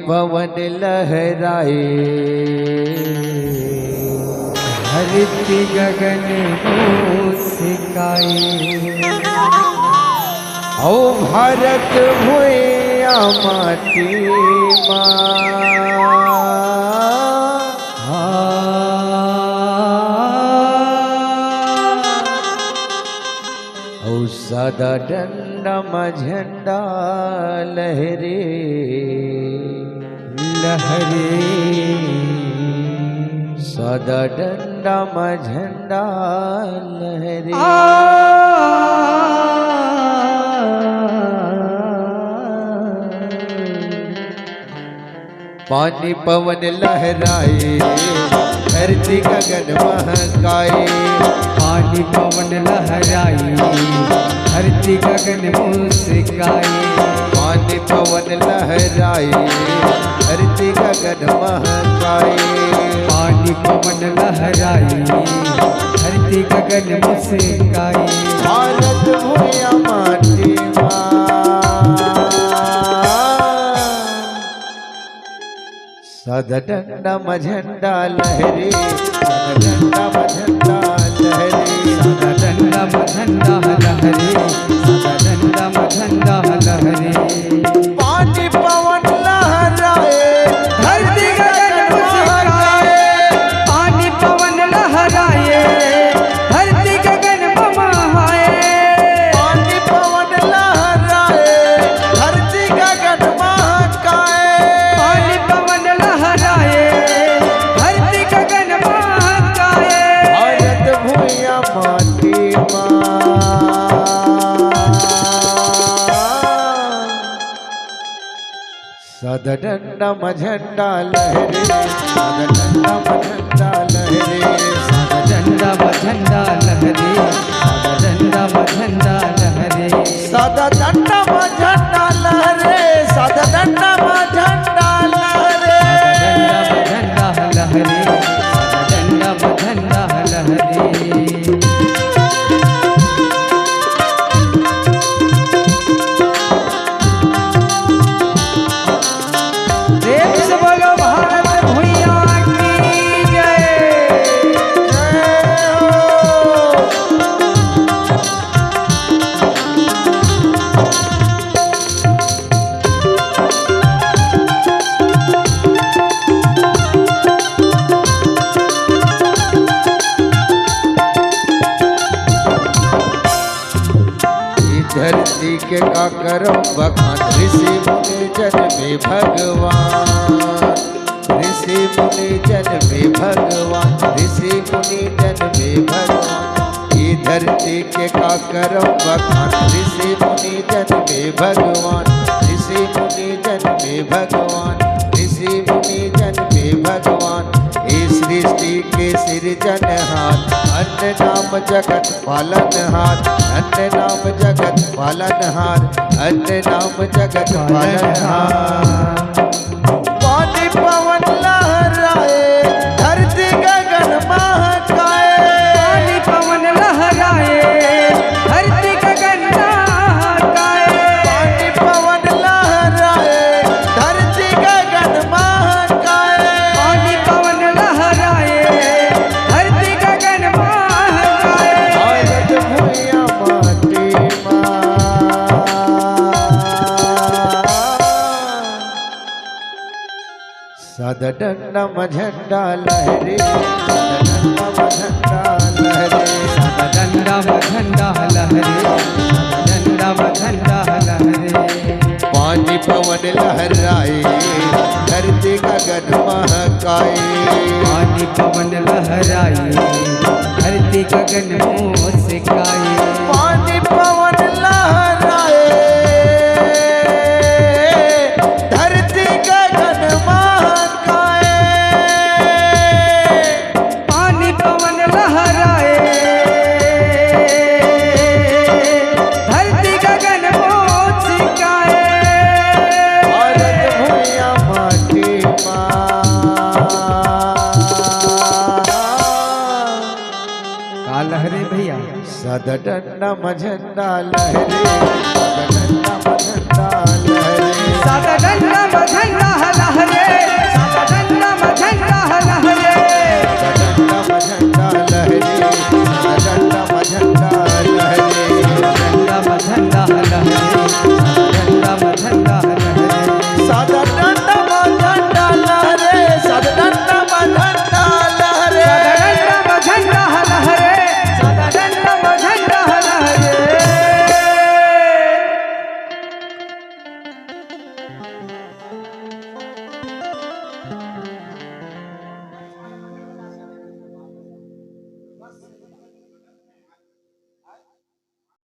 पवन लहराए धरती गगन सिकाए ओ भारत भूया माटी ओ सदा डंडा झंडा लहरे लहरे सदा डंडा झंडा लहरे पानी पवन लहराए धरती गगन महकाए पानी पवन लहराई धरती गगन मुस्काए पानी पवन लहराए धरती गगन महकाए पानी पवन लहराई धरती गगन मुस्काए भारत भूया माटी सदा डंडा झंडा लहरे सदा डंडा झंडा लहरे सदा डंडा झंडा लहरे सदा डंडा झंडा लहरे पानी पवन लहराए धरती गगन मुस्काए पानी पवन लहराए धरती गगन बहाए पानी पवन लहराए धरती गगन महकाए पानी पवन लहराए धरती गगन महकाए भारत भूया माटी सदा डंडा झंडा लहरे सदा डंडा झंडा लहरे सदा डंडा झंडा लहरे सदा डंडा झंडा लहरे सदा डंडा झंडा लहरे सदा डंडा झंडा लहरे झंडा लहरे सदा डंडा झंडा लहरे बोलो भारत भूया की जय धरती के का करो बखान ऋषि मुनि जन्मे भगवान ऋषि मुनि जन्मे भगवान ऋषि मुनि जन्मे भगवान ये धरती के का करो बखान ऋषि मुनि जन्मे भगवान ऋषि मुनि जन्मे भगवान ऋषि मुनि जन्मे भगवान ये सृष्टि के सृजनहार अन्य नाम जगत पालनहार अन्य नाम जगत पालनहार अन्य नाम जगत पालनहार पानी पवन लहराए धरती गगन महकाए पानी पवन लहराए धरती गगन महकाए पानी पवन लहराए धरती गगन महकाए पानी पवन लहराए धरती गगन महकाए भारत भूया माटी सदा डंडा झंडा लहरे सदा डंडा झंडा लहरे सदा डंडा झंडा लहरे सदा डंडा झंडा लहरे पानी पवन लहराए धरती गगन महकाए पानी पवन लहराए धरती गगन मुस्काए पानी पवन लहराए धरती गगन महकाए पानी पवन लहराए धरती गगन मुस्काए भारत भूया माटी लहरे भैया। सदडंडम झंडा लहरे, सदडंडम झंडा लहरे, सदडंडम झंडा